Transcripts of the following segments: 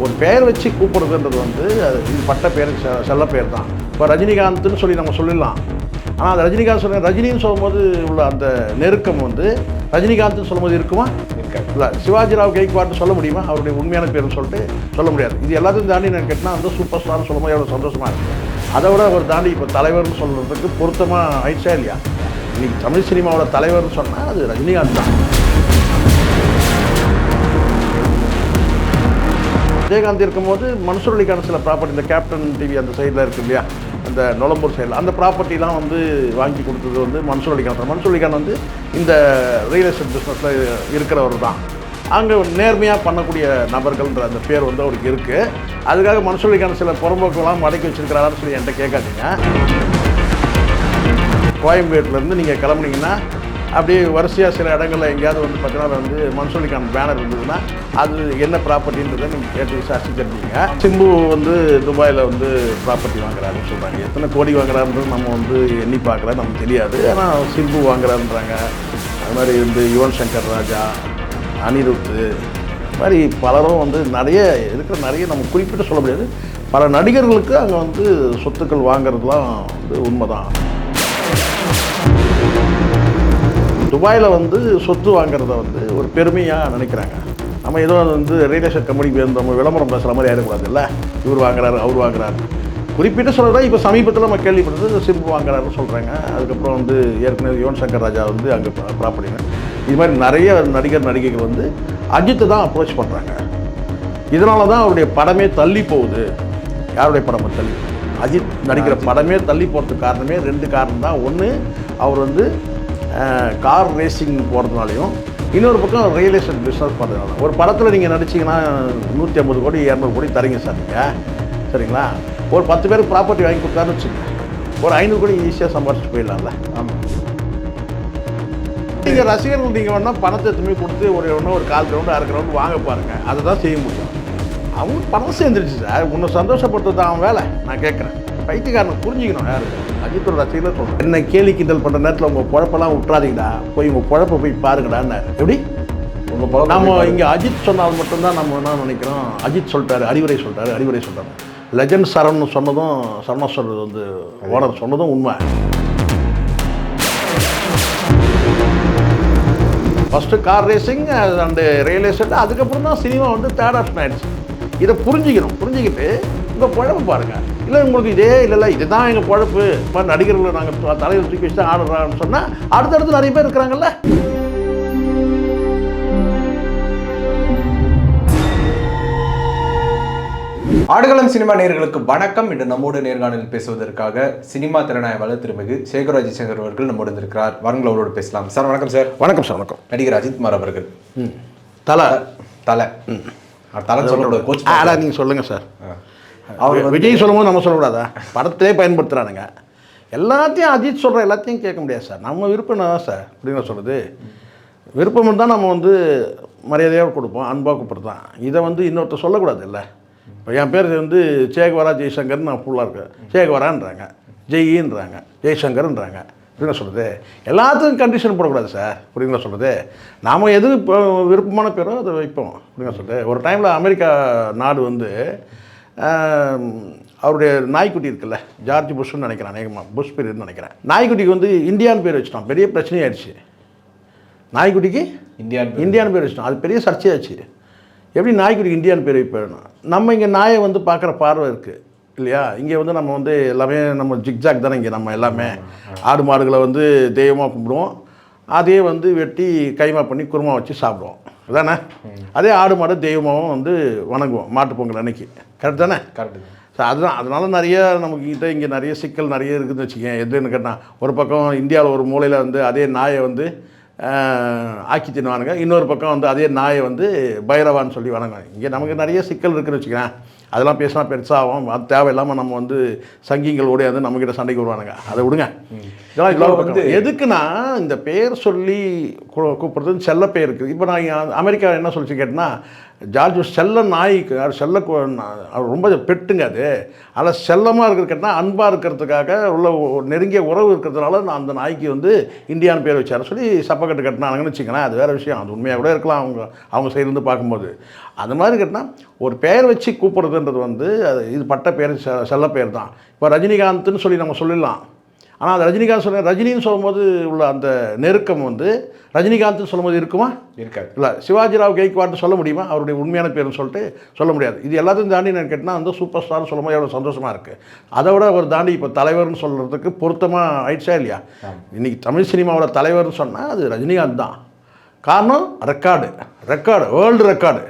ஒரு பெயர் வச்சு கூப்பிடுறதுன்றது வந்து அது இது பட்ட பேர் செல்ல பேர் தான். இப்போ ரஜினிகாந்த்னு சொல்லி நம்ம சொல்லிடலாம். ஆனால் அந்த ரஜினிகாந்த் சொல்ல ரஜினின்னு சொல்லும்போது உள்ள அந்த நெருக்கம் வந்து ரஜினிகாந்த்னு சொல்லும்போது இருக்குமா? இல்லை. சிவாஜிராவ் கெய்க்வாட்னு சொல்ல முடியுமா? அவருடைய உண்மையான பேர்னு சொல்லிட்டு சொல்ல முடியாது. இது எல்லாத்தையும் தாண்டி நான் கேட்டால் வந்து சூப்பர் ஸ்டார்னு சொல்லும்போது எவ்வளோ சந்தோஷமாக இருக்குது. அதை விட அவர் தாண்டி இப்போ தலைவர்னு சொல்கிறதுக்கு பொருத்தமாக ஆயிடுச்சா இல்லையா? இன்றைக்கி தமிழ் சினிமாவோட தலைவர்னு சொன்னால் அது ரஜினிகாந்த் தான். விஜயகாந்த் இருக்கும்போது மன்சூர் சில ப்ராப்பர்ட்டி, இந்த கேப்டன் டிவி அந்த சைடில் இருக்குது இல்லையா, அந்த நொலம்பூர் சைடில் அந்த ப்ராப்பர்ட்டிலாம் வந்து வாங்கி கொடுத்தது வந்து மன்சூர் அலிகான் வந்து இந்த ரியல் எஸ்டேட் பிஸ்னஸில் இருக்கிறவர் தான். அங்கே நேர்மையாக பண்ணக்கூடிய நபர்கள்ன்ற அந்த பேர் வந்து அவருக்கு இருக்குது. அதுக்காக மன்சூர் அலிகான் சில புறம்போக்கெல்லாம் மடக்கி வச்சுருக்கிறாரான்னு சொல்லி என்கிட்ட கேட்காதீங்க. கோயம்பேட்டிலேருந்து நீங்கள் கிளம்புனீங்கன்னா அப்படியே வரிசையாக சில இடங்களில் எங்கேயாவது வந்து பார்த்தீங்கன்னா வந்து மன்சூர் அலிகான் பேனர் இருந்ததுன்னா அது என்ன ப்ராப்பர்ட்டின்றதை நீங்கள் கேட்டு விசாரிச்சு தெரிஞ்சுங்க. சிம்பு வந்து துபாயில் வந்து ப்ராப்பர்ட்டி வாங்குறாருன்னு சொல்கிறாங்க. எத்தனை கோடி வாங்குறாருன்றது நம்ம வந்து எண்ணி பார்க்கல, நமக்கு தெரியாது. ஆனால் சிம்பு வாங்குறாருன்றாங்க. அது மாதிரி வந்து யுவன் சங்கர் ராஜா, அனிருத், இது மாதிரி பலரும் வந்து நிறைய நம்ம குறிப்பிட்டு சொல்ல முடியாது. பல நடிகர்களுக்கு அங்கே வந்து சொத்துக்கள் வாங்குறதுலாம் வந்து உண்மைதான். துபாயில் வந்து சொத்து வாங்குறத வந்து ஒரு பெருமையாக நினைக்கிறாங்க. நம்ம ஏதோ வந்து ரியல் எஸ்டேட் கம்பெனிக்கு நம்ம விளம்பரம் பேசுகிற மாதிரி ஆகிடக்கூடாது. இல்லை இவர் வாங்குறாரு அவர் வாங்குறாரு குறிப்பிட்டு சொல்கிறதா. இப்போ சமீபத்தில் நம்ம கேள்விப்பட்டது சிம்பு வாங்குறாருன்னு சொல்கிறாங்க. அதுக்கப்புறம் வந்து ஏற்கனவே யுவன் சங்கர் ராஜா வந்து அங்கே ப்ராப்பர்ட்டிங்க. இது மாதிரி நிறைய நடிகைகள் வந்து அஜித்தை தான் அப்ரோச் பண்ணுறாங்க. இதனால தான் அவருடைய படமே தள்ளி போகுது. யாருடைய படமே தள்ளி, அஜித் நடிக்கிற படமே தள்ளி போகிறதுக்கு காரணமே 2 காரணம் தான். ஒன்று, அவர் வந்து கார் ரேசிங் போகிறதுனாலையும், இன்னொரு பக்கம் ரியல் எஸ்டேட் பிஸ்னஸ் பண்ணுறதுனால. ஒரு படத்தில் நீங்கள் நடிச்சிங்கன்னா 150 கோடி 200 கோடி தரீங்க சார் நீங்கள், சரிங்களா? ஒரு 10 பேருக்கு ப்ராப்பர்ட்டி வாங்கி கொடுத்தாருன்னு வச்சுக்கோங்க, ஒரு 500 கோடி ஈஸியாக சம்பாரிச்சு போயிடலாம்ல. ஆமாம். நீங்கள் ரசிகர்கள் நீங்கள் வேணால் பணத்தை எதுவுமே கொடுத்து ஒரு 1/4 கிரவுண்டு 1/2 கிரவுண்டு வாங்க பாருங்கள், அதை தான் செய்ய முடியும். அவங்க பணம் சேர்ந்துருச்சு சார். உன்னை சந்தோஷப்படுறது தான் அவன் வேலை. நான் கேட்குறேன், பைத்தியக்காரன் புரிஞ்சுக்கணும். யார் அஜித்தோட ரசிகர்கள் சொல்கிறேன். என்ன கேலி கிண்டல் பண்ணுற நேரத்தில் உங்கள் குழப்பெல்லாம் விட்றாதீங்கடா, போய் உங்கள் குழப்பை போய் பாருங்கடான்னு. எப்படி நம்ம இங்கே அஜித் சொன்னால் மட்டும்தான் நம்ம என்ன நினைக்கிறோம், அஜித் சொல்லிட்டாரு, அறிவுரை சொல்லிட்டாரு. லெஜண்ட் சரவண் சொன்னதும், சரணஸ்வர் வந்து ஓனர் சொன்னதும் உண்மை. First car racing and real estate, அதுக்கப்புறம் தான் சினிமா வந்து தேர்ட் ஆப்ஷன் ஆகிடுச்சு. இதை புரிஞ்சுக்கிட்டு உங்கள் குழம்பு பாருங்கள். இல்லை உங்களுக்கு இதே இல்லை இதுதான் எங்கள் குழப்பு, இப்போ நடிகர்களை நாங்கள் தலையில் தூக்கி வச்சு தான் ஆடுறான்னு சொன்னால் அடுத்தடுத்து நிறைய பேர் இருக்கிறாங்கல்ல. ஆடுகளம் சினிமா நேயர்களுக்கு வணக்கம். இன்று நம்மோடு நேர்காணலில் பேசுவதற்காக சினிமா திறனாய்வாளர் திருமிகு சேகர் சேகர் அவர்கள் நம்மோடு இருக்கிறார். வாருங்கள் அவரோடு பேசலாம். சார் வணக்கம். சார் வணக்கம். சார் வணக்கம். நடிகர் அஜித் குமார் அவர்கள் தலை சொல்லக்கூடாது, கோச் நீங்கள் சொல்லுங்கள் சார். அவர் விஜய் சொல்லும்போது நம்ம சொல்லக்கூடாதா? படத்திலே பயன்படுத்துகிறானுங்க. எல்லாத்தையும் அஜித் சொல்கிற எல்லாத்தையும் கேட்க முடியாது சார். நம்ம விருப்பம் தான் சார். அப்படின்னு சொல்கிறது விருப்பம் தான் நம்ம வந்து மரியாதையாக கொடுப்போம், அன்பாக கூப்பிட்றதான். இதை வந்து இன்னொருத்தர் சொல்லக்கூடாது. இல்லை இப்போ என் பேர் வந்து சேகவரா ஜெய்சங்கர்னு நான் ஃபுல்லாக இருக்கேன். சேகவரான்றாங்க, ஜெயின்றாங்க, ஜெய்சங்கர்ன்றாங்க. அப்படின்னா சொல்கிறது எல்லாத்துக்கும் கண்டிஷன் போடக்கூடாது சார். அப்படிங்களா சொல்கிறது நாம் எது இப்போ விருப்பமான பேரோ அதை வைப்போம். அப்படிங்களா சொல்கிறது ஒரு டைமில் அமெரிக்கா நாடு வந்து அவருடைய நாய்க்குட்டி இருக்குல்ல, ஜார்ஜ் புஷ்ன்னு நினைக்கிறேன், அநேகமாக புஷ் பீரியட்னு நினைக்கிறேன். நாய்க்குட்டிக்கு வந்து இந்தியான்னு பேர் வச்சுட்டோம். பெரிய பிரச்சனையாயிடுச்சு. நாய்க்குட்டிக்கு இந்தியான்னு பேர் வச்சுட்டோம். அது பெரிய சர்ச்சையாச்சு. எப்படி நாய்க்குட்டிக்கு இந்தியான்னு பேர் வைப்போம்? நம்ம இங்கே நாயை வந்து பார்க்குற பார்வை இருக்குது இல்லையா? இங்கே வந்து நம்ம வந்து எல்லாமே நம்ம ஜிக்ஜாக் தானே. இங்கே நம்ம எல்லாமே ஆடு மாடுகளை வந்து தெய்வமாக கும்பிடுவோம். அதே வந்து வெட்டி கைமா பண்ணி குருமா வச்சு சாப்பிடுவோம் தானே. அதே ஆடு மாடு தெய்வமாகவும் வந்து வணங்குவோம் மாட்டு பொங்கல் அன்னைக்கு. கரெக்ட் தானே? கரெக்டு. ஸோ அதுதான். அதனால நிறைய நமக்கிட்ட இங்கே நிறைய சிக்கல் நிறைய இருக்குதுன்னு வச்சுக்கேன். எதுன்னு கேட்டால் ஒரு பக்கம் இந்தியாவில் ஒரு மூலையில் வந்து அதே நாயை வந்து ஆக்கி தின்னுவானுங்க, இன்னொரு பக்கம் வந்து அதே நாயை வந்து பைரவான்னு சொல்லி வணங்குவாங்க. இங்கே நமக்கு நிறைய சிக்கல் இருக்குதுன்னு வச்சுக்கிறேன். அதெல்லாம் பேசினா பெருசாகும். அது தேவையில்லாமல் நம்ம வந்து சங்கிங்கள் ஓடியாது நம்மக்கிட்ட சண்டைக்கு வருவானுங்க. அதை விடுங்க. இதெல்லாம் வந்து எதுக்குன்னா இந்த பேர் சொல்லி கூப்பிட்றது செல்ல பேர் இருக்குது. இப்போ நான் அமெரிக்கா என்ன சொல்லிச்சு கேட்டேன்னா, ஜார்ஜ் செல்ல நாய்க்கு செல்ல அவர் ரொம்ப பெட்டுங்க அது. அதில் செல்லமாக இருக்கிறதுனா அன்பாக இருக்கிறதுக்காக உள்ள நெருங்கிய உறவு இருக்கிறதுனால நான் அந்த நாய்க்கு வந்து இந்தியான்னு பேர் வச்சார் சொல்லி சப்பக்கட்டு கட்டினாங்கன்னு வச்சுக்கங்களேன். அது வேறு விஷயம், அது உண்மையாக கூட இருக்கலாம் அவங்க சைடுலேருந்து பார்க்கும்போது. அந்த மாதிரி கேட்டால் ஒரு பெயர் வச்சு கூப்பிட்றதுன்றது வந்து அது இது பட்ட பேர் செல்ல பேர் தான். இப்போ ரஜினிகாந்த்னு சொல்லி நம்ம சொல்லிடலாம். ஆனால் அந்த ரஜினிகாந்த் சொல்ல ரஜினின்னு சொல்லும்போது உள்ள அந்த நெருக்கம் வந்து ரஜினிகாந்த்னு சொல்லும்போது இருக்குமா? இருக்காது. இல்லை சிவாஜிராவ் கெய்க்வாட்னு சொல்ல முடியுமா? அவருடைய உண்மையான பேர்னு சொல்லிட்டு சொல்ல முடியாது. இது எல்லாத்தையும் தாண்டி நான் கேட்டால் வந்து சூப்பர் ஸ்டார்னு சொல்லும்போது எவ்வளோ சந்தோஷமாக இருக்குது. அதை விட ஒரு தாண்டி இப்போ தலைவர்னு சொல்கிறதுக்கு பொருத்தமாக ஆயிடுச்சா இல்லையா? இன்றைக்கி தமிழ் சினிமாவோட தலைவர்னு சொன்னால் அது ரஜினிகாந்த் தான். காரணம் ரெக்கார்டு வேர்ல்டு ரெக்கார்டு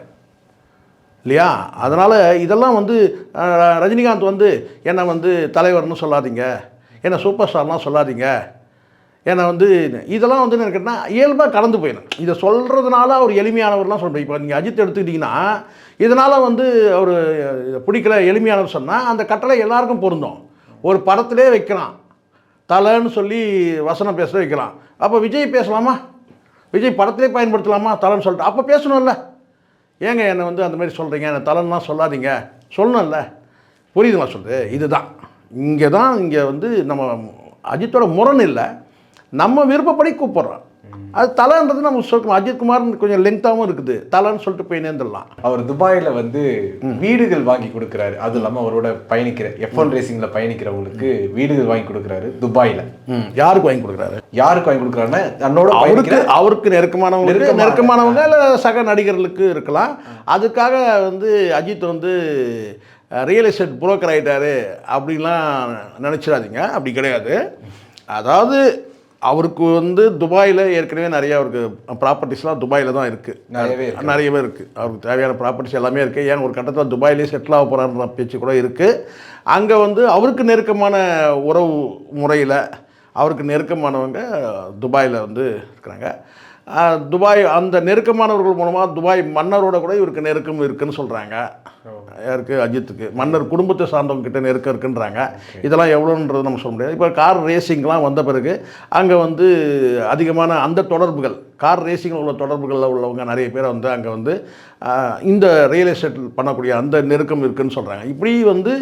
இல்லையா? அதனால் இதெல்லாம் வந்து ரஜினிகாந்த் வந்து என்னை வந்து தலைவர்னு சொல்லாதீங்க, என்னை சூப்பர் ஸ்டார்லாம் சொல்லாதீங்க, ஏன்னா வந்து இதெல்லாம் வந்து என்ன கேட்டால் இயல்பாக கலந்து போயிடும். இதை சொல்கிறதுனால அவர் எளிமையானவர்லாம் சொல்கிறேன். இப்போ நீங்கள் அஜித் எடுத்துக்கிட்டிங்கன்னா இதனால் வந்து அவர் பிடிக்கல எளிமையானவர் சொன்னால் அந்த கட்டளை எல்லாருக்கும் பொருந்தும். ஒரு படத்திலே வைக்கலாம், தலைன்னு சொல்லி வசனம் பேச வைக்கலாம். அப்போ விஜய் பேசலாமா? விஜய் படத்திலே பயன்படுத்தலாமா தலைன்னு சொல்லிட்டு? அப்போ பேசணும்ல. ஏங்க என்னை வந்து அந்த மாதிரி சொல்கிறீங்க, என்னை தலைன்னா சொல்லாதீங்க சொல்லணும்ல. புரியுதுங்களா சொல்லுது? இதுதான் இங்கே வந்து நம்ம அஜித்தோட முரண் இல்லை, நம்ம விருப்பப்படி கூப்பிட்றோம். அது தலைன்றது நம்ம சொல்லுவோம். அஜித்குமார் கொஞ்சம் லெங்க்தாகவும் இருக்குது, தலைன்னு சொல்லிட்டு போய் நேர்ந்துடலாம். அவர் துபாயில் வந்து வீடுகள் வாங்கி கொடுக்குறாரு. அது இல்லாமல் அவரோட பயணிக்கிற F1 ரேசிங்கில் பயணிக்கிறவங்களுக்கு வீடுகள் வாங்கி கொடுக்குறாரு துபாயில். யாருக்கு வாங்கி கொடுக்குறாரு? யாருக்கு வாங்கி கொடுக்குறாருன்னா தன்னோட அவருக்கு நெருக்கமானவங்க இல்லை சக நடிகர்களுக்கு இருக்கலாம். அதுக்காக வந்து அஜித் வந்து ரியல் எஸ்டேட் புரோக்கர் ஆகிட்டாரு அப்படின்லாம் நினச்சிடாதீங்க. அப்படி கிடையாது. அதாவது அவருக்கு வந்து துபாயில் ஏற்கனவே நிறைய அவருக்கு ப்ராப்பர்ட்டிஸ்லாம் துபாயில் தான் இருக்குது, நிறையவே இருக்குது. அவருக்கு தேவையான ப்ராப்பர்ட்டிஸ் எல்லாமே இருக்குது. ஏன் ஒரு கட்டத்தில் துபாயிலே செட்டில் ஆக போகிறான்ற பேச்சு கூட இருக்குது. அங்கே வந்து அவருக்கு நெருக்கமான உறவு முறையில் அவருக்கு நெருக்கமானவங்க துபாயில் வந்து இருக்கிறாங்க. துபாய் அந்த நெருக்கமானவர்கள் மூலமாக துபாய் மன்னரோட கூட இவருக்கு நெருக்கம் இருக்குதுன்னு சொல்கிறாங்க. யாருக்கு? அஜித்துக்கு. மன்னர் குடும்பத்தை சார்ந்தவங்க கிட்ட நெருக்கம் இருக்குன்றாங்க. இதெல்லாம் எவ்வளோன்றது நம்ம சொல்ல முடியாது. இப்போ கார் ரேசிங்லாம் வந்த பிறகு அங்கே வந்து அதிகமான அந்த தொடர்புகள், கார் ரேசிங்கில் உள்ள தொடர்புகளில் உள்ளவங்க நிறைய பேர் வந்து அங்கே வந்து இந்த ரியல் எஸ்டேட் பண்ணக்கூடிய அந்த நெருக்கம் இருக்குதுன்னு சொல்கிறாங்க. இப்படி வந்து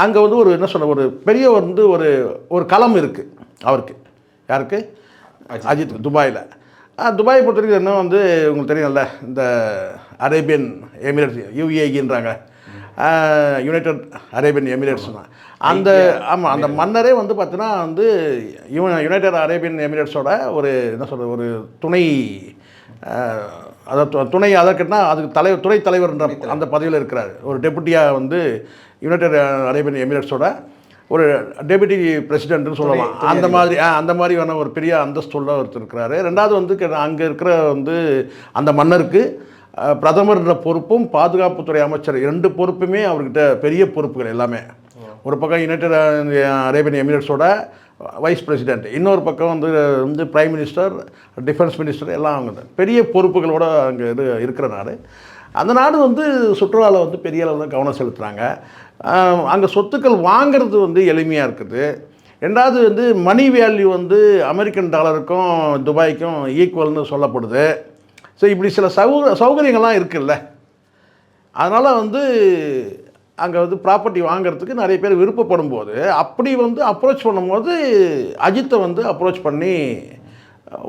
அங்கே வந்து ஒரு என்ன சொல்ல ஒரு பெரிய வந்து ஒரு களம் இருக்குது அவருக்கு. யாருக்கு? அஜித்துக்கு துபாயில். துபாயை பொறுத்த வரைக்கும் என்ன வந்து உங்களுக்கு தெரியும்ல, இந்த அரேபியன் எமிரேட்ஸ் UAEன்றாங்க, யுனைடெட் அரேபியன் எமிரேட்ஸ் தான் அந்த. ஆமாம், அந்த மன்னரே வந்து பார்த்தீங்கன்னா வந்து யுனைடெட் அரேபியன் எமிரேட்ஸோட ஒரு என்ன சொல்கிறது ஒரு துணை, துணை அதற்குன்னா அதுக்கு துணை தலைவர்ன்ற அந்த பதவியில் இருக்கிறார். ஒரு டெபுட்டியாக வந்து யுனைடெட் அரேபியன் எமிரேட்ஸோட ஒரு டெபுட்டி பிரசிடென்ட்னு சொல்லலாம். அந்த மாதிரியான ஒரு பெரிய அந்தஸ்துள்ள ஒருத்தர் இருக்கிறாரு. ரெண்டாவது வந்து அங்கே இருக்கிற வந்து அந்த மன்னருக்கு பிரதமர்ன்ற பொறுப்பும் பாதுகாப்புத்துறை அமைச்சர் 2 பொறுப்புமே அவர்கிட்ட பெரிய பொறுப்புகள் எல்லாமே. ஒரு பக்கம் யுனைடெட் அரேபியன் எமிரேட்ஸோட வைஸ் பிரசிடென்ட், இன்னொரு பக்கம் வந்து பிரைம் மினிஸ்டர், டிஃபென்ஸ் மினிஸ்டர் எல்லாம் அவங்க பெரிய பொறுப்புகளோடு அங்கே இருக்கிற நாடு. அந்த நாடு வந்து சுற்றுலாவில் வந்து பெரிய அளவில் கவனம் செலுத்துகிறாங்க. அங்கே சொத்துக்கள் வாங்கிறது வந்து எளிமையாக இருக்குது. ரெண்டாவது வந்து மணி வேல்யூ வந்து அமெரிக்கன் டாலருக்கும் துபாய்க்கும் ஈக்குவல்னு சொல்லப்படுது. ஸோ இப்படி சில சௌகரியங்கள்லாம் இருக்குல்ல. அதனால் வந்து அங்கே வந்து ப்ராப்பர்ட்டி வாங்கிறதுக்கு நிறைய பேர் விருப்பப்படும் போது அப்படி வந்து அப்ரோச் பண்ணும்போது அஜித்தை வந்து அப்ரோச் பண்ணி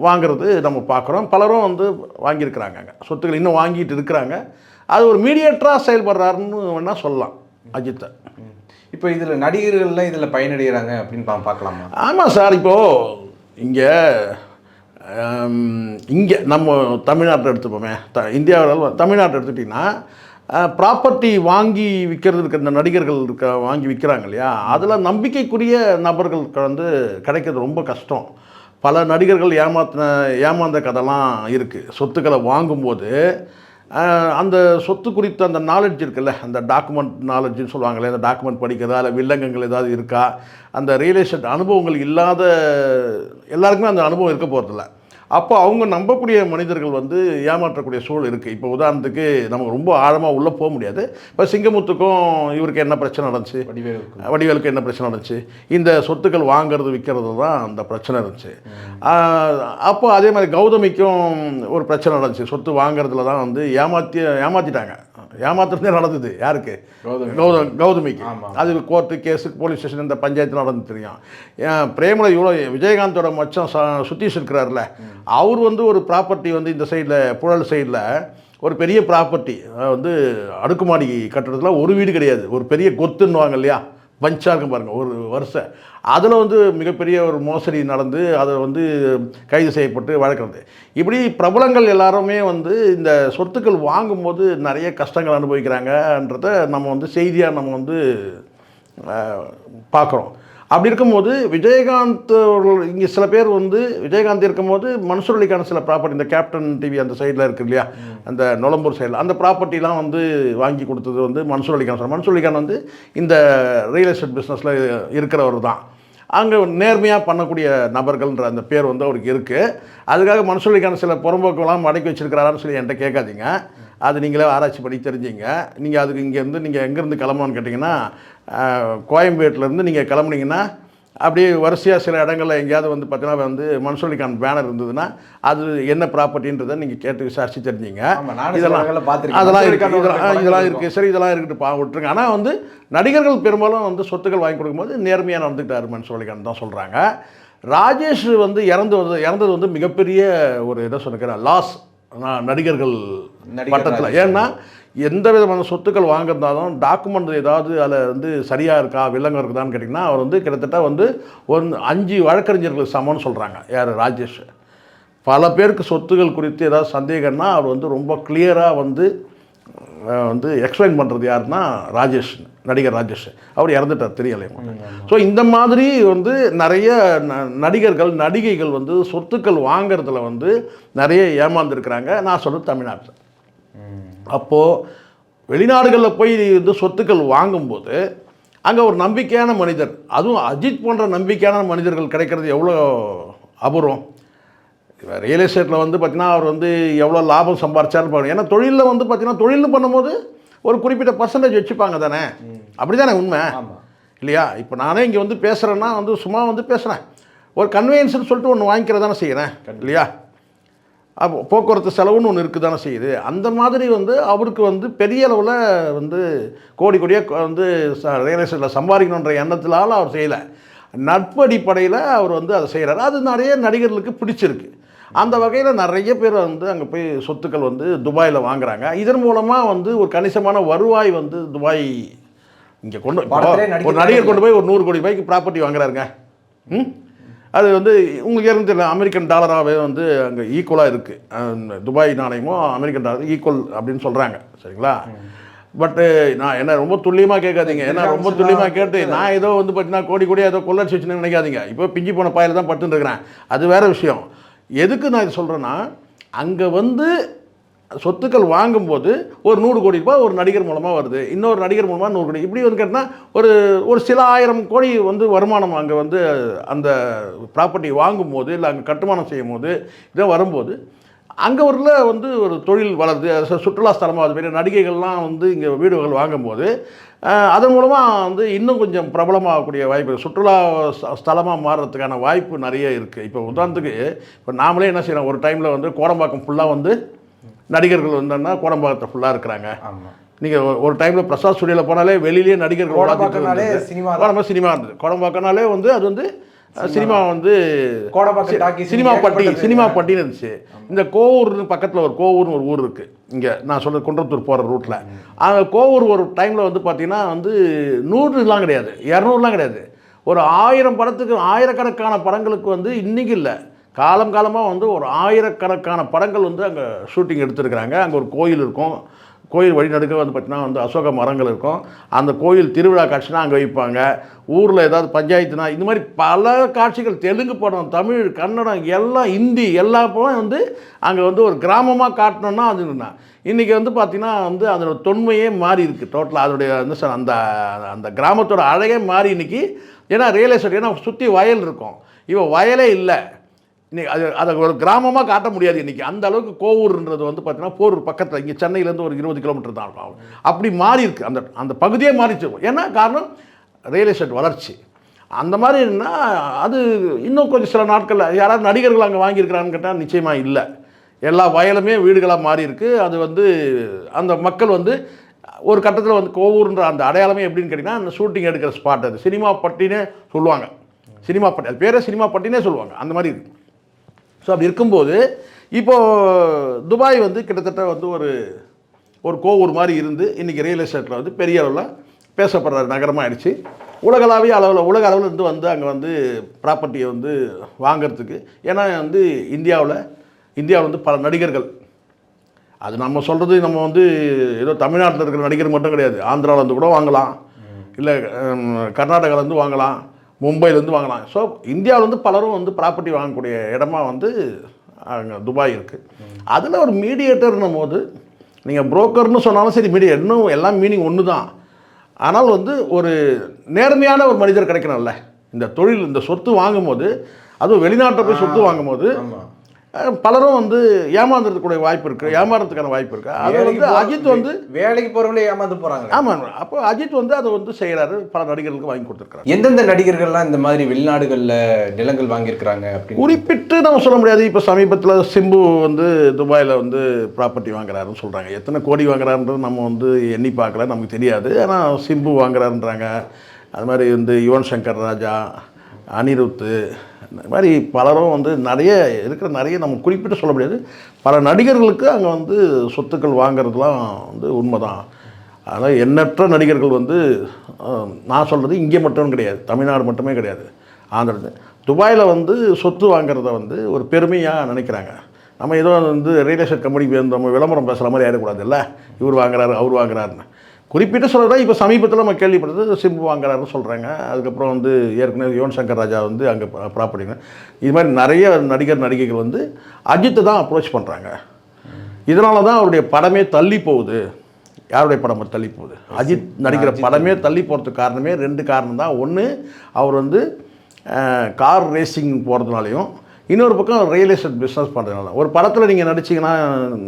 வாங்கிறது நம்ம பார்க்குறோம். பலரும் வந்து வாங்கியிருக்கிறாங்க, அங்கே சொத்துக்கள் இன்னும் வாங்கிட்டு இருக்கிறாங்க. அது ஒரு மீடியேட்டராக செயல்படுறாருன்னு வேணால் சொல்லலாம் அஜித்தை. இப்போ இதில் நடிகர்கள்லாம் இதில் பயனடைகிறாங்க அப்படின்னு பார்க்கலாமா? ஆமாம் சார். இப்போது இங்கே நம்ம தமிழ்நாட்டை எடுத்துப்போமே, இந்தியாவில் தமிழ்நாட்டை எடுத்துட்டிங்கன்னா ப்ராப்பர்ட்டி வாங்கி விற்கிறதுக்கு இந்த நடிகர்கள் வாங்கி விற்கிறாங்க இல்லையா, அதில் நம்பிக்கைக்குரிய நபர்களுக்கு வந்து கிடைக்கிறது ரொம்ப கஷ்டம். பல நடிகர்கள் ஏமாந்த கதைலாம் இருக்குது. சொத்துக்களை வாங்கும்போது அந்த சொத்து குறித்த அந்த நாலேஜ் இருக்குல்ல, அந்த டாக்குமெண்ட் நாலேஜ்னு சொல்லுவாங்களே, அந்த டாக்குமெண்ட் படிக்கிறதா இல்லை வில்லங்கங்கள் ஏதாவது இருக்கா, அந்த ரியல் எஸ்டேட் அனுபவங்கள் இல்லாத எல்லாருக்குமே அந்த அனுபவம் இருக்க போகிறதில்ல. அப்போ அவங்க நம்பக்கூடிய மனிதர்கள் வந்து ஏமாற்றக்கூடிய சூழல் இருக்குது. இப்போ உதாரணத்துக்கு நமக்கு ரொம்ப ஆழமாக உள்ளே போக முடியாது. இப்போ சிங்கமுத்துக்கும் இவருக்கு என்ன பிரச்சனை நடந்துச்சு, வடிவேலுக்கு என்ன பிரச்சனை நடந்துச்சு, இந்த சொத்துக்கள் வாங்கிறது விற்கிறது தான் அந்த பிரச்சனை இருந்துச்சு. அப்போ அதே மாதிரி கௌதமிக்கும் ஒரு பிரச்சனை நடந்துச்சு, சொத்து வாங்கிறதுல தான் வந்து ஏமாற்றிட்டாங்க. ஏமாத்துறதே நடந்தது யாருக்கு, கௌதமிக்கு. அது கோர்ட்டு கேஸு போலீஸ் ஸ்டேஷன் இந்த பஞ்சாயத்து நடந்து தெரியும். பிரேமலா இவ்வளோ விஜயகாந்தோட மச்சம் சுத்தீஷ் இருக்கிறார்ல, அவர் வந்து ஒரு ப்ராப்பர்ட்டி வந்து இந்த சைடில் புழல் சைடில் ஒரு பெரிய ப்ராப்பர்ட்டி வந்து அடுக்குமாடி கட்டுறதுல ஒரு வீடு கிடையாது, ஒரு பெரிய கொத்துன்னுவாங்க இல்லையா, பஞ்சாக இருக்கும் பாருங்கள் ஒரு வருஷம். அதில் வந்து மிகப்பெரிய ஒரு மோசடி நடந்து அதை வந்து கைது செய்யப்பட்டு வழக்கிறது. இப்படி பிரபலங்கள் எல்லாருமே வந்து இந்த சொத்துக்கள் வாங்கும்போது நிறைய கஷ்டங்கள் அனுபவிக்கிறாங்கன்றத நம்ம வந்து செய்தியாக நம்ம வந்து பார்க்குறோம். அப்படி இருக்கும்போது விஜயகாந்த் இங்கே சில பேர் வந்து விஜயகாந்த் இருக்கும்போது மன்சூர் அலிக்கான சில ப்ராப்பர்ட்டி, இந்த கேப்டன் டிவி அந்த சைடில் இருக்குது இல்லையா, அந்த நொலம்பூர் சைடில் அந்த ப்ராப்பர்ட்டிலாம் வந்து வாங்கி கொடுத்தது வந்து மன்சூர் அலிகான். மன்சூர் அலிகான் வந்து இந்த ரியல் எஸ்டேட் பிஸ்னஸில் இருக்கிறவர் தான். அங்கே நேர்மையாக பண்ணக்கூடிய நபர்கள்ன்ற அந்த பேர் வந்து அவருக்கு இருக்குது. அதுக்காக மன்சூர் அலிகான் சில புறம்போக்கெல்லாம் மடக்கி வச்சுருக்கிறாரான்னு சொல்லி என்கிட்ட கேட்காதீங்க, அது நீங்களே ஆராய்ச்சி பண்ணி தெரிஞ்சிங்க. நீங்கள் அதுக்கு இங்கேருந்து நீங்கள் எங்கேருந்து கிளம்பணும்னு கேட்டிங்கன்னா, கோயம்பேட்டிலேருந்து நீங்கள் கிளம்புனீங்கன்னா அப்படியே வரிசையாக சில இடங்களில் எங்கேயாவது வந்து பார்த்தீங்கன்னா வந்து மன்சூர் அலிகான் பேனர் இருந்ததுன்னா அது என்ன ப்ராப்பர்ட்டின்றதை நீங்கள் கேட்டு விசாரித்து தெரிஞ்சிங்க. அதெல்லாம் இருக்குது. சரி, இதெல்லாம் இருக்குட்டு விட்டுருங்க. ஆனால் வந்து நடிகர்கள் பெரும்பாலும் வந்து சொத்துக்கள் வாங்கி கொடுக்கும்போது நேர்மையாக நடந்துக்கிட்டார் மன்சூர் அலிகான் தான் சொல்கிறாங்க. ராஜேஷ் வந்து இறந்தது வந்து மிகப்பெரிய ஒரு இதை சொன்னிக்கிறேன் லாஸ் நடிகர்கள் பட்டத்தில். ஏன்னா எந்த விதமான சொத்துக்கள் வாங்கியிருந்தாலும் டாக்குமெண்ட் ஏதாவது அதில் வந்து சரியாக இருக்கா வில்லங்க இருக்குதான்னு கேட்டிங்கன்னா அவர் வந்து கிட்டத்தட்ட வந்து 5 வழக்கறிஞர்கள் சமம்னு சொல்கிறாங்க. யார், ராஜேஷ். பல பேருக்கு சொத்துக்கள் குறித்து ஏதாவது சந்தேகம்னா அவர் வந்து ரொம்ப கிளியராக வந்து எக்ஸ்பிளைன் பண்ணுறது யாருன்னா ராஜேஷ், நடிகர் ராஜேஷ். அவர் இறந்துட்டார், தெரியலையே. ஸோ இந்த மாதிரி வந்து நிறைய நடிகர்கள் நடிகைகள் வந்து சொத்துக்கள் வாங்கிறதுல வந்து நிறைய ஏமாந்துருக்கிறாங்க. நான் சொல்கிறது தமிழ்நாட்டில். அப்போது வெளிநாடுகளில் போய் வந்து சொத்துக்கள் வாங்கும்போது அங்கே ஒரு நம்பிக்கையான மனிதர், அதுவும் அஜித் போன்ற நம்பிக்கையான மனிதர்கள் கிடைக்கிறது எவ்வளோ அபூர்வம். ரியல் எஸ்டேட்டில் வந்து பார்த்திங்கன்னா அவர் வந்து எவ்வளோ லாபம் சம்பாரிச்சாருன்னு பாருங்கள். ஏன்னா தொழிலில் வந்து பார்த்திங்கன்னா தொழில் பண்ணும்போது ஒரு குறிப்பிட்ட பர்சன்டேஜ் வச்சுப்பாங்க தானே, அப்படி தானே உண்மை இல்லையா? இப்போ நானே இங்கே வந்து பேசுகிறேன்னா வந்து சும்மா வந்து பேசுகிறேன், ஒரு கன்வீனியன்ஸ்னு சொல்லிட்டு ஒன்று வாங்கிக்கிறதானே செய்கிறேன் இல்லையா? அப்போ போக்குவரத்து செலவுன்னு ஒன்று இருக்குது தானே செய்யுது. அந்த மாதிரி வந்து அவருக்கு வந்து பெரிய அளவில் வந்து கோடியாக வந்து ரியல் எஸ்டேட்டில் சம்பாதிக்கணுன்ற எண்ணத்தினால அவர் செய்யலை, நட்பு அடிப்படையில் அவர் வந்து அதை செய்கிறார். அது நிறைய நடிகர்களுக்கு பிடிச்சிருக்கு. அந்த வகையில் நிறைய பேர் வந்து அங்கே போய் சொத்துக்கள் வந்து துபாயில் வாங்குறாங்க. இதன் மூலமாக வந்து ஒரு கணிசமான வருவாய் வந்து துபாய் இங்கே ஒரு நடிகர் கொண்டு போய் ஒரு 100 கோடி ரூபாய்க்கு ப்ராப்பர்ட்டி வாங்குறாருங்க. அது வந்து உங்களுக்கு ஏற்கனவே தெரியல, அமெரிக்கன் டாலராகவே வந்து அங்கே ஈக்குவலாக இருக்குது. துபாய் நாணயமும் அமெரிக்கன் டாலர் ஈக்குவல் அப்படின்னு சொல்கிறாங்க, சரிங்களா? பட்டு நான் என்ன ரொம்ப துல்லியமாக கேட்காதீங்க. ஏன்னா ரொம்ப துல்லியமாக கேட்டு நான் ஏதோ வந்து பார்த்தீங்கன்னா கோடியாக ஏதோ கொள்ளடிச்சு வச்சுன்னு நினைக்காதீங்க. இப்போ பிஞ்சு போன பாயில் தான் பட்டுன்னு இருக்கிறேன், அது வேறு விஷயம். எதுக்கு நான் இது சொல்கிறேன்னா, அங்கே வந்து சொத்துக்கள் வாங்கும்போது ஒரு 100 கோடி ரூபாய் ஒரு நடிகர் மூலமாக வருது, இன்னொரு நடிகர் மூலமாக 100 கோடி, இப்படி வந்து கேட்டால் ஒரு சில ஆயிரம் கோடி வந்து வருமானம் அங்கே வந்து அந்த ப்ராப்பர்ட்டி வாங்கும்போது இல்லை அங்கே கட்டுமானம் செய்யும் போது இதை வரும்போது அங்கே வந்து ஒரு தொழில் வளருது. சுற்றுலா ஸ்தலமாக அது பெரிய நடிகைகள்லாம் வந்து இங்கே வீடுகள் வாங்கும்போது அதன் மூலமாக வந்து இன்னும் கொஞ்சம் பிரபலமாகக்கூடிய வாய்ப்பு, சுற்றுலா ஸ்தலமாக மாறுறதுக்கான வாய்ப்பு நிறைய இருக்குது. இப்போ உதாரணத்துக்கு இப்போ நாமளே என்ன செய்யறோம், ஒரு டைமில் வந்து கோடம்பாக்கம் ஃபுல்லாக வந்து நடிகர்கள் வந்தோன்னா கோடம்பாக்கத்தை ஃபுல்லாக இருக்கிறாங்க. நீங்கள் ஒரு டைமில் பிரசாத் ஸ்டுடியோவில் போனாலே வெளியிலேயே நடிகர்கள் சினிமா இருந்தது. கோடம்பாக்கனாலே வந்து அது வந்து சினிமா வந்து சினிமா பட்டின்னு இருந்துச்சு. இந்த கோவூர்னு பக்கத்தில் ஒரு கோவூர்னு ஒரு ஊர் இருக்குது, இங்கே நான் சொல்கிறது குன்றத்தூர் போகிற ரூட்டில். அந்த கோவூர் ஒரு டைமில் வந்து பார்த்திங்கன்னா வந்து 100லாம் கிடையாது, 200லாம் கிடையாது, ஒரு 1000 படத்துக்கு ஆயிரக்கணக்கான படங்களுக்கு வந்து இன்றைக்கி இல்லை காலமாக வந்து ஒரு ஆயிரக்கணக்கான படங்கள் வந்து அங்கே ஷூட்டிங் எடுத்துருக்குறாங்க. அங்கே ஒரு கோயில் இருக்கும், கோயில் வழிநடுக்க வந்து பார்த்திங்கன்னா வந்து அசோக மரங்கள் இருக்கும். அந்த கோயில் திருவிழா காட்சினா அங்கே வைப்பாங்க. ஊரில் ஏதாவது பஞ்சாயத்துனா இந்த மாதிரி பல காட்சிகள், தெலுங்கு படம், தமிழ், கன்னடம், எல்லாம் ஹிந்தி, எல்லா படம் வந்து அங்கே வந்து ஒரு கிராமமாக காட்டணுன்னா அதுன்னா இன்றைக்கி வந்து பார்த்திங்கன்னா வந்து அதோட தொன்மையே மாறி இருக்குது டோட்டலாக. அதோடைய அந்த அந்த கிராமத்தோட அழகே மாறி இன்றைக்கி. ஏன்னா ரியல் எஸ்டேட், ஏன்னா சுற்றி வயல் இருக்கும், இப்போ வயலே இல்லை, இன்னைக்கு அதை ஒரு கிராமமாக காட்ட முடியாது இன்றைக்கி. அந்த அளவுக்கு கோவூர்ன்றது வந்து பார்த்தீங்கன்னா போரூர் பக்கத்தில், இங்கே சென்னையிலேருந்து ஒரு 20 கிலோமீட்டர் தான் இருக்கும். அப்படி மாறி இருக்கு, அந்த அந்த பகுதியே மாறிச்சு. ஏன்னா காரணம் ரியல் எஸ்டேட் வளர்ச்சி. அந்த மாதிரின்னா அது இன்னும் கொஞ்சம் சில நாட்களில் யாராவது நடிகர்கள் அங்கே வாங்கியிருக்கிறான்னு கேட்டால் நிச்சயமாக இல்லை. எல்லா வயலுமே வீடுகளாக மாறி இருக்குது. அது வந்து அந்த மக்கள் வந்து ஒரு கட்டத்தில் வந்து கோவூர்ன்ற அந்த அடையாளமே எப்படின்னு கேட்டிங்கன்னா, அந்த ஷூட்டிங் எடுக்கிற ஸ்பாட், அது சினிமா பட்டினே சொல்லுவாங்க. சினிமா பட்டி, அது பேரே சினிமா பட்டினே சொல்லுவாங்க. அந்த மாதிரி இருக்குது. ஸோ அப்படி இருக்கும்போது இப்போது துபாய் வந்து கிட்டத்தட்ட வந்து ஒரு கோவூர் மாதிரி இருந்து இன்றைக்கி ரியல் எஸ்டேட்டில் வந்து பெரிய அளவில் பேசப்படுற நகரமாக ஆயிடுச்சு. உலக அளவில் இருந்து வந்து அங்கே வந்து ப்ராப்பர்ட்டியை வந்து வாங்கிறதுக்கு. ஏன்னா வந்து இந்தியாவில் வந்து பல நடிகர்கள், அது நம்ம சொல்கிறது நம்ம வந்து ஏதோ தமிழ்நாட்டில் இருக்கிற நடிகர் மட்டும் கிடையாது. ஆந்திராவிலேருந்து கூட வாங்கலாம், இல்லை கர்நாடகாவிலேருந்து வாங்கலாம், மும்பையிலேருந்து வாங்கலாம். ஸோ இந்தியாவில் வந்து பலரும் வந்து ப்ராப்பர்ட்டி வாங்கக்கூடிய இடமா வந்து அங்கே துபாய் இருக்குது. அதில் ஒரு மீடியேட்டர்னும் போது நீங்கள் புரோக்கர்னு சொன்னாலும் சரி, மீடியேட்டர் இன்னும் எல்லாம் மீனிங் ஒன்று தான். ஆனால் வந்து ஒரு நேர்மையான ஒரு மனிதர் கிடைக்கணும்ல இந்த தொழில். இந்த சொத்து வாங்கும்போது, அதுவும் வெளிநாட்டை போய் சொத்து வாங்கும்போது பலரும் வந்து ஏமாந்துறதுக்கூடிய வாய்ப்பு இருக்குது, ஏமாறதுக்கான வாய்ப்பு இருக்குது. அதை வந்து அஜித் வந்து வேலைக்கு போகிறவங்களே ஏமாந்து போகிறாங்க. ஆமாம். அப்போ அஜித் வந்து அதை வந்து செய்கிறாரு, பல நடிகர்களுக்கு வாங்கி கொடுத்துருக்காரு. எந்தெந்த நடிகர்கள்லாம் இந்த மாதிரி வெளிநாடுகளில் நிலங்கள் வாங்கியிருக்கிறாங்க அப்படின்னு குறிப்பிட்டு நம்ம சொல்ல முடியாது. இப்போ சமீபத்தில் சிம்பு வந்து துபாயில் வந்து ப்ராப்பர்ட்டி வாங்குறாருன்னு சொல்கிறாங்க. எத்தனை கோடி வாங்குறாருன்றது நம்ம வந்து எண்ணி பார்க்கல, நமக்கு தெரியாது. ஆனால் சிம்பு வாங்குறாருன்றாங்க. அது மாதிரி வந்து யுவன் சங்கர் ராஜா, அனிருத்து, இந்த மாதிரி பலரும் வந்து நிறைய நம்ம குறிப்பிட்டு சொல்ல முடியாது. பல நடிகர்களுக்கு அங்கே வந்து சொத்துக்கள் வாங்கிறதுலாம் வந்து உண்மை தான். அதனால் எண்ணற்ற நடிகர்கள் வந்து, நான் சொல்கிறது இங்கே மட்டும் கிடையாது, தமிழ்நாடு மட்டுமே கிடையாது, ஆந்திரா, துபாயில் வந்து சொத்து வாங்கிறத வந்து ஒரு பெருமையாக நினைக்கிறாங்க. நம்ம ஏதோ வந்து ரியல் எஸ்டேட் கம்பெனிக்கு நம்ம விளம்பரம் பேசுகிற மாதிரி ஆகிடக்கூடாது இல்லை, இவர் வாங்குறாரு அவர் வாங்குறாருன்னு. குறிப்பிட்டு சொல்கிறதா இப்போ சமீபத்தில் நம்ம கேள்விப்பட்டது சிம்பு வாங்குறாருன்னு சொல்கிறாங்க. அதுக்கப்புறம் வந்து ஏற்கனவே யுவன் சங்கர் ராஜா வந்து அங்கே ப்ராப்பர்ட்டிங்க. இது மாதிரி நிறைய நடிகைகள் வந்து அஜித்தை தான் அப்ரோச் பண்ணுறாங்க. இதனால தான் அவருடைய படமே தள்ளி போகுது. யாருடைய படம் தள்ளி போகுது? அஜித் நடிக்கிற படமே தள்ளி போகிறதுக்கு காரணமே 2 காரணம் தான். ஒன்று, அவர் வந்து கார் ரேசிங் போகிறதுனாலையும், இன்னொரு பக்கம் ரியல் எஸ்டேட் பிஸ்னஸ் பண்ணுறதுனால. ஒரு படத்தில் நீங்கள் நடிச்சிங்கன்னா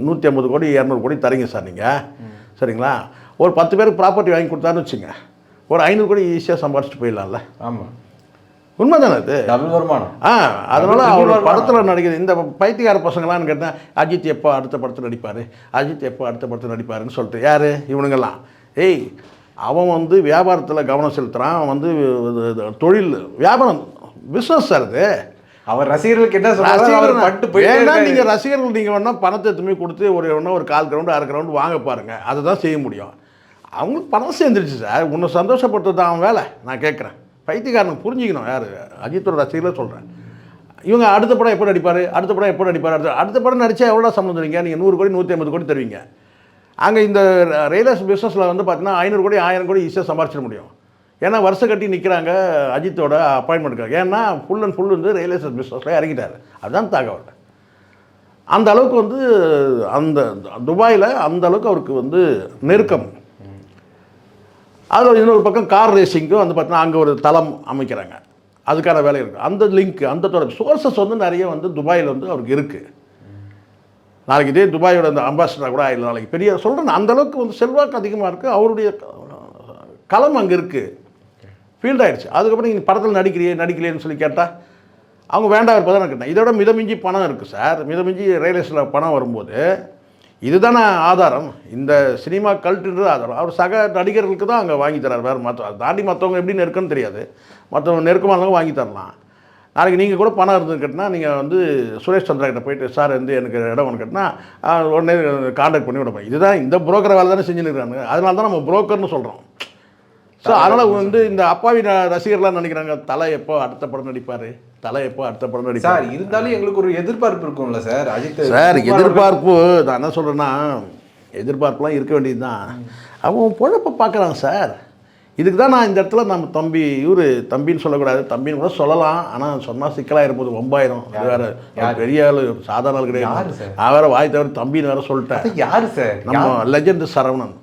150 கோடி 200 கோடி தரீங்க சார் நீங்கள், சரிங்களா? ஒரு 10 பேருக்கு ப்ராப்பர்ட்டி வாங்கி கொடுத்தாருன்னு வச்சுங்க, ஒரு 500 கோடி ஈஸியாக சம்பாரிச்சிட்டு போயிடலாம்ல. ஆமாம், உண்மை தானே அது? டபுள் வருமானம். அதனால் அவர் படத்தில் நடிக்கிற இந்த பைத்தியக்கார பசங்களான்னு கேட்டால், அஜித் எப்போ அடுத்த படத்தில் நடிப்பார், அஜித் எப்போ அடுத்த படத்தில் நடிப்பாருன்னு சொல்லிட்டு யார் இவனுங்கெல்லாம்? அவன் வந்து வியாபாரத்தில் கவனம் செலுத்துகிறான். அவன் வந்து தொழில் வியாபாரம் பிஸ்னஸ் சார் அது. அவர் ரசிகர்களுக்கு என்ன சொல்றாங்க? நீங்கள் ரசிகர்கள் நீங்கள் வேணால் பணத்தை எதுவுமே கொடுத்து ஒரு 1/4 கிரவுண்டு 1/2 கிரவுண்டு வாங்க பாருங்கள், அதை தான் செய்ய முடியும். அவங்களுக்கு பணம் சேர்ந்துருச்சு சார், உன்னை சந்தோஷப்படுறது தான் அவன் வேலை. நான் கேட்குறேன், பைத்தியக்காரனுக்கு புரிஞ்சிக்கணும். யார்? அஜித்தோட ரசிகர்களே சொல்கிறேன். இவங்க அடுத்த படம் எப்போ நடிப்பார், அடுத்த படம் நடித்தா எவ்வளோ சம்பளம் தருவீங்க? நீங்கள் 100 கோடி 150 கோடி தருவீங்க. அங்கே இந்த ரியல் பிஸ்னஸில் வந்து பார்த்தீங்கன்னா 500 கோடி 1000 கோடி ஈஸியாக சம்பாரிச்சிட முடியும். ஏன்னா வருஷம் கட்டி நிற்கிறாங்க அஜித்தோட அப்பாயின்மெண்ட்டுக்காக. ஏன்னா ஃபுல் அண்ட் ஃபுல் வந்து ரியல் எஸ்டேட் பிஸ்னஸில் இறங்கிட்டார். அதுதான் தகவல். அந்த அளவுக்கு வந்து அந்த துபாயில் அந்த அளவுக்கு அவருக்கு வந்து நெருக்கம். அதில் இன்னொரு பக்கம் கார் ரேசிங்கும் வந்து பார்த்தீங்கன்னா அங்கே ஒரு தளம் அமைக்கிறாங்க, அதுக்கான வேலை இருக்குது. அந்த லிங்க், அந்த தொடர்பு சோர்சஸ் வந்து நிறைய வந்து துபாயில் வந்து அவருக்கு இருக்குது. நாளைக்கு இதே துபாயோட அந்த அம்பாசிடராக கூட ஆயிடலாம் நாளைக்கு. பெரிய சொல்கிறேன், அந்தளவுக்கு வந்து செல்வாக்கு அதிகமாக இருக்குது. அவருடைய களம் அங்கே இருக்குது, ஃபீல்ட் ஆகிடுச்சு. அதுக்கப்புறம் நீங்கள் படத்தில் நடிக்கலையேன்னு சொல்லி கேட்டால் அவங்க வேண்டாம் இருப்பதான் நான் கேட்டேன். இதோட மிதமிஞ்சி பணம் இருக்குது சார். மிதமிஞ்சி ரியல் எஸ்டேட்டில் பணம் வரும்போது இதுதானே ஆதாரம். இந்த சினிமா கல்ட்டுன்றது ஆதாரம். அவர் சக நடிகர்களுக்கு தான் அங்கே வாங்கி தரார். வேறு அதை தாண்டி மற்றவங்க எப்படி நெருக்கன்னு தெரியாது. மற்றவங்க நெருக்கமானவங்க வாங்கி தரலாம். நாளைக்கு நீங்கள் கூட பணம் இருந்துன்னு கேட்டால் நீங்கள் வந்து சுரேஷ் சந்திரா கிட்ட போயிட்டு, சார் வந்து எனக்கு இடம் ஒன்று கேட்டால் உடனே கான்டாக்ட் பண்ணி விடுப்பேன். இதுதான் இந்த புரோக்கரை வேலை தானே செஞ்சுன்னு இருக்காங்க. அதனால தான் நம்ம புரோக்கர்னு சொல்கிறோம். ஸோ அதனால் வந்து இந்த அப்பாவி ரசிகர்லாம் நினைக்கிறாங்க, தலை எப்போ அடுத்த படம் நடிப்பார், சார். இருந்தாலும் எங்களுக்கு ஒரு எதிர்பார்ப்பு இருக்கும்ல சார் அஜித் சார். எதிர்பார்ப்பு நான் என்ன சொல்கிறேன்னா, எதிர்பார்ப்புலாம் இருக்க வேண்டியது தான். அவன் பொழப்பை பார்க்குறான் சார். இதுக்கு தான் நான் இந்த இடத்துல நம்ம தம்பின்னு சொல்லக்கூடாது, தம்பின்னு கூட சொல்லலாம். ஆனால் சொன்னால் சிக்கலாக இருப்பது 9000. அது வேறு பெரிய ஆள், சாதாரண ஆள் கிடையாது. நான் வேறு வாய் தவிர தம்பின்னு வேறு சொல்லிட்டேன். யார் சார்? நம்ம லெஜெண்ட் சரவணன்.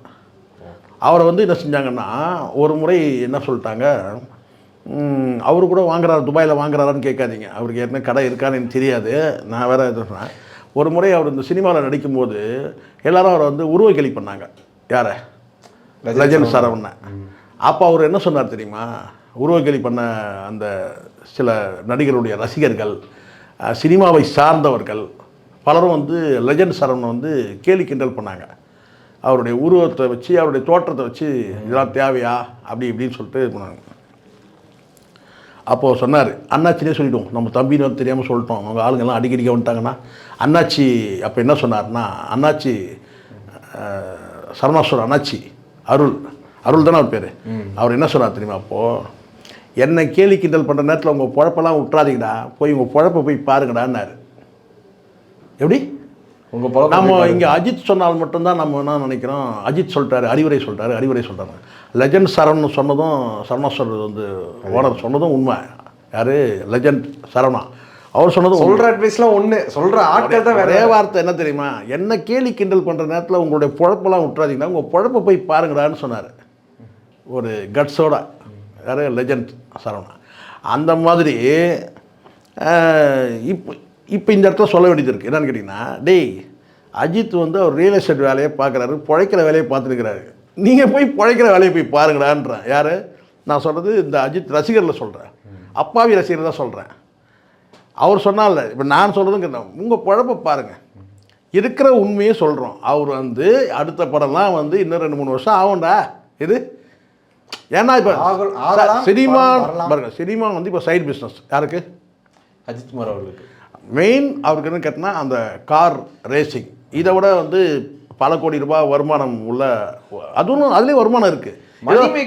அவரை வந்து என்ன செஞ்சாங்கன்னா, ஒரு முறை என்ன சொல்லிட்டாங்க, அவரு கூட வாங்குறாரு, துபாயில் வாங்குறாரான்னு கேட்காதீங்க. அவருக்கு ஏற்கனவே கடை இருக்கான்னு எனக்கு தெரியாது. நான் வேறு சொன்னேன். ஒரு முறை அவர் இந்த சினிமாவில் நடிக்கும்போது எல்லாரும் அவரை வந்து உருவ கேலி பண்ணாங்க. யாரை? லெஜண்ட் சரவணன். அப்போ அவர் என்ன சொன்னார் தெரியுமா? உருவ கேலி பண்ண அந்த சில நடிகருடைய ரசிகர்கள், சினிமாவை சார்ந்தவர்கள் பலரும் வந்து லெஜண்ட் சரவணன் வந்து கேலி கிண்டல் பண்ணாங்க. அவருடைய உருவத்தை வச்சு, அவருடைய தோற்றத்தை வச்சு இதெல்லாம் தேவையா அப்படி இப்படின்னு சொல்லிட்டு பண்ணாங்க. அப்போது சொன்னார், அண்ணாச்சினே சொல்லிவிடுவோம், நம்ம தம்பின்னு தெரியாமல் சொல்லிட்டோம், அவங்க ஆளுங்கெல்லாம் அடிக்கடிக்க வந்துட்டாங்கன்னா. அண்ணாச்சி அப்போ என்ன சொன்னார்னா, அண்ணாச்சி சரவணாஸ்வரர் அண்ணாச்சி அருள் தானே அவர் பேர். அவர் என்ன சொன்னார் தெரியுமா? அப்போது என்னை கேலி கிண்டல் பண்ணுற நேரத்தில் உங்கள் பொழப்பெல்லாம் விட்றாதீங்கடா, போய் உங்கள் பொழப்பை போய் பாருங்கடான்னாரு. எப்படி? உங்கள் பொழப்பு நம்ம இங்கே அஜித் சொன்னால் மட்டும்தான் நம்ம என்ன நினைக்கிறோம், அஜித் சொல்லிட்டாரு, அறிவுரை சொல்லிட்டாரு. லெஜண்ட் சரவணன் சொன்னதும், சரவணாஸ்வரர் வந்து ஓனர் சொன்னதும் உண்மை. யார்? லெஜண்ட் சரவணா. அவர் சொன்னதும் சொல்கிற அட்வைஸ்லாம் ஒன்று, சொல்கிற ஆட்கள் தான் ஒரே வார்த்தை என்ன தெரியுமா? என்ன கேலி கிண்டல் பண்ணுற நேரத்தில் உங்களுடைய பொழப்பெல்லாம் விட்டுறாதீங்கன்னா உங்கள் பொழப்பை போய் பாருங்கடான்னு சொன்னார். ஒரு கட்ஸோட. யார்? லெஜண்ட் சரவணா. அந்த மாதிரி இப்போ இந்த இடத்துல சொல்ல வேண்டியது இருக்குது. என்னென்னு கேட்டிங்கன்னா, டேய் அஜித் வந்து அவர் ரியல் எஸ்டேட் வேலையை பார்க்குறாரு, பிழைக்கிற வேலையை பார்த்துருக்கிறாரு, நீங்கள் போய் பிழைக்கிற வேலையை போய் பாருங்கடான்றேன். யார்? நான் சொல்கிறது இந்த அஜித் ரசிகரில் சொல்கிறேன், அப்பாவி ரசிகர் தான் சொல்கிறேன். அவர் சொன்னால, இப்போ நான் சொல்கிறதுங்க, உங்கள் குழப்ப பாருங்கள், இருக்கிற உண்மையே சொல்கிறோம். அவர் வந்து அடுத்த படம்லாம் வந்து இன்னும் 2-3 வருஷம் ஆகும்டா இது. ஏன்னா இப்போ சினிமா பாருங்க, சினிமா வந்து இப்போ சைட் பிஸ்னஸ் யாருக்கு? அஜித் குமார் அவர்களுக்கு. மெயின் அவருக்கு என்ன கேட்டால் அந்த கார் ரேசிங், இதை விட வந்து பல கோடி ரூபாய் வருமானம் உள்ள, அதுவும் அதுலேயும் வருமானம் இருக்குது.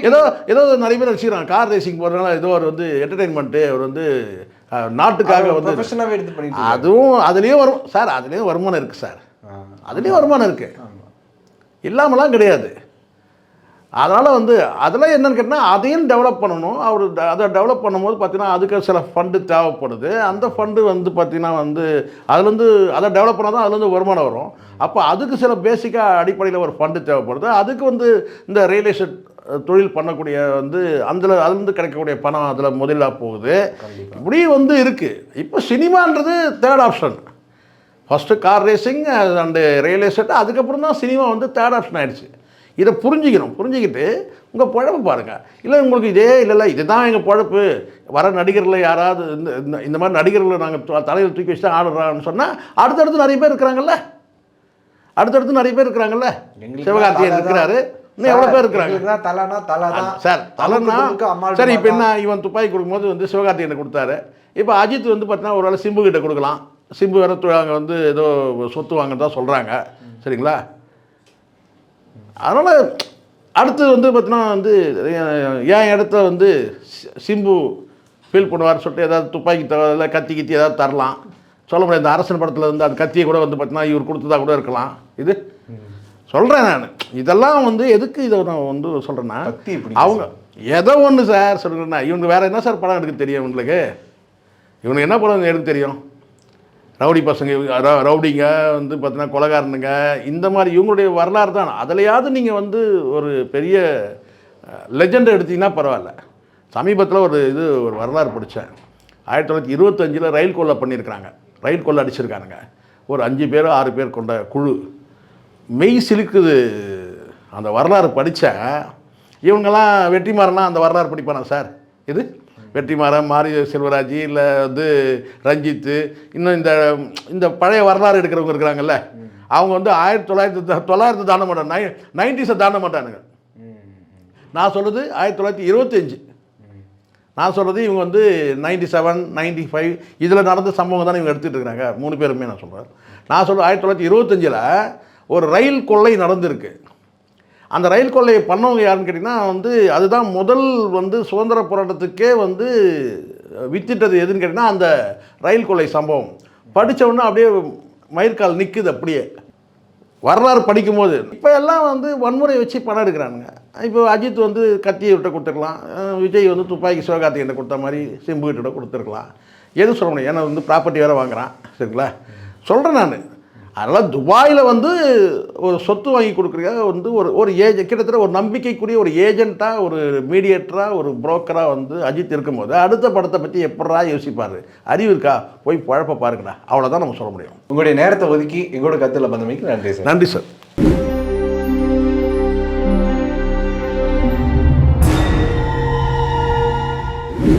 ஏதோ நிறைய பேர் வச்சுக்கிறாங்க கார் ரேசிங் போகிறதுனால ஏதோ அவர் வந்து என்டர்டெயின்மெண்ட்டு, அவர் வந்து நாட்டுக்காக வந்து அதுவும் அதுலேயும் வரும் சார், அதுலேயும் வருமானம் இருக்குது சார், அதுலேயும் வருமானம் இருக்குது, இல்லாமலாம் கிடையாது. அதனால் வந்து அதெல்லாம் என்னென்னு கேட்டால் அதையும் டெவலப் பண்ணணும். அவர் அதை டெவலப் பண்ணும்போது பார்த்திங்கன்னா அதுக்கு சில ஃபண்டு தேவைப்படுது. அந்த ஃபண்டு வந்து பார்த்திங்கன்னா வந்து அதுலேருந்து அதை டெவலப் பண்ணால் தான் அதுலேருந்து வருமானம் வரும். அப்போ அதுக்கு சில பேசிக்காக அடிப்படையில் ஒரு ஃபண்டு தேவைப்படுது. அதுக்கு வந்து இந்த ரியல் எஸ்டேட் தொழில் பண்ணக்கூடிய வந்து அதுலேருந்து கிடைக்கக்கூடிய பணம் அதில் முதலாக போகுது. இப்படி வந்து இருக்குது. இப்போ சினிமான்றது third option. First car racing and real estate, அதுக்கப்புறம் தான் சினிமா வந்து தேர்ட் ஆப்ஷன் ஆகிடுச்சு. இதை புரிஞ்சுக்கிட்டு உங்கள் பொழப்பு பாருங்கள். இல்லை உங்களுக்கு இதே இல்லை இதுதான் எங்கள் பொழப்பு, வர நடிகர்களை யாராவது இந்த மாதிரி நடிகர்களை நாங்கள் தலையில் தூக்கி வச்சு தான் ஆடுறான்னு சொன்னால் அடுத்தடுத்து நிறைய பேர் இருக்கிறாங்கல்ல, சிவகார்த்திகேயன் இருக்கிறாரு, இன்னும் எவ்வளோ பேர் இருக்கிறாங்க சார். தலைன்னா சரி, இப்போ என்ன இவன் துப்பாக்கி கொடுக்கும்போது வந்து சிவகார்த்திகேயனை கொடுத்தாரு. இப்போ அஜித் வந்து பார்த்தீங்கன்னா ஒரு வேளை சிம்பு கிட்ட கொடுக்கலாம். சிம்பு வேறு அங்கே வந்து ஏதோ சொத்து வாங்கதான் சொல்கிறாங்க, சரிங்களா? அதனால் அடுத்து வந்து பார்த்தீங்கன்னா வந்து என் இடத்துல வந்து சிம்பு ஃபீல் பண்ணுவார்னு சொல்லிட்டு ஏதாவது துப்பாக்கி இல்லை கத்தி ஏதாவது தரலாம், சொல்ல முடியாது. இந்த அரசன் படத்தில் வந்து அந்த கத்தியை கூட வந்து பார்த்தீங்கன்னா இவர் கொடுத்ததா கூட இருக்கலாம். இது சொல்கிறேன் நான். இதெல்லாம் வந்து எதுக்கு இதை நான் வந்து சொல்கிறேன்னா, அவங்க ஏதோ ஒன்று சார் சொல்கிறேன்னா, இவங்க வேறு என்ன சார் படம் எடுக்க தெரியும் இவங்களுக்கு? இவனுக்கு என்ன படம் எடுக்க தெரியும்? ரவுடி பசங்க, ரவுடிங்க வந்து பார்த்தீங்கன்னா கொலைகாரனுங்க, இந்த மாதிரி இவங்களுடைய வரலாறு தான். அதிலையாவது நீங்கள் வந்து ஒரு பெரிய லெஜெண்டை எடுத்திங்கன்னா பரவாயில்ல. சமீபத்தில் ஒரு வரலாறு படித்தேன். 1925 ரயில் கொள்ளை பண்ணியிருக்கிறாங்க, ரயில் கொள்ளை அடிச்சிருக்கானுங்க. ஒரு 5 பேர் 6 பேர் கொண்ட குழு. மெய் சிலுக்குது அந்த வரலாறு படித்தேன். இவங்கெல்லாம் வெற்றிமாறலாம் அந்த வரலாறு படிப்பானா சார்? இது வெற்றிமாறன், மாரி செல்வராஜ், இல்லை வந்து ரஞ்சித்து, இன்னும் இந்த பழைய வரலாறு எடுக்கிறவங்க இருக்கிறாங்கல்ல, அவங்க வந்து 1900 தாண்ட மாட்டாங்க, 90s தாண்ட மாட்டானுங்க. நான் சொல்கிறது 1925. நான் சொல்கிறது இவங்க வந்து 97, 95 இதில் நடந்த சம்பவம் தானே இவங்க எடுத்துகிட்டு இருக்கிறாங்க 3 பேருமே. நான் சொல்கிறேன் 1925 ஒரு ரயில் கொள்ளை நடந்திருக்கு. அந்த ரயில் கொள்ளையை பண்ணவங்க யாருன்னு கேட்டிங்கன்னா வந்து அதுதான் முதல் வந்து சுதந்திர போராட்டத்துக்கே வந்து வித்திட்டது எதுன்னு கேட்டிங்கன்னா அந்த ரயில் கொள்ளை சம்பவம். படித்தவொன்னே அப்படியே மயிர்கால் நிற்குது. அப்படியே வரலாறு படிக்கும்போது இப்போ எல்லாம் வந்து வன்முறை வச்சு பணம் எடுக்கிறானுங்க. இப்போ அஜித் வந்து கத்தியை விட்ட கொடுத்துருக்கலாம், விஜய் வந்து துப்பாக்கி சிவகார்த்திகேயன் கொடுத்த மாதிரி சிம்பு கிட்ட கொடுத்துருக்கலாம். எது சொல்ல முடியும்? ஏன்னா வந்து ப்ராப்பர்ட்டி வேறு வாங்குறான், சரிங்களா? சொல்கிறேன் நான். அதனால் துபாயில் வந்து ஒரு சொத்து வாங்கி கொடுக்குறதுக்காக வந்து ஒரு கிட்டத்தட்ட ஒரு நம்பிக்கைக்குரிய ஒரு ஏஜெண்ட்டாக, ஒரு மீடியேட்டராக, ஒரு புரோக்கராக வந்து அஜித் இருக்கும்போது அடுத்த படத்தை பற்றி எப்படா யோசிப்பார்? அறிவு இருக்கா? போய் பழப்ப பாருங்கடா, அவ்வளோதான் நம்ம சொல்ல முடியும். உங்களுடைய நேரத்தை ஒதுக்கி எங்களோட கருத்தில் பந்தமைக்கு நன்றி சார். நன்றி சார்.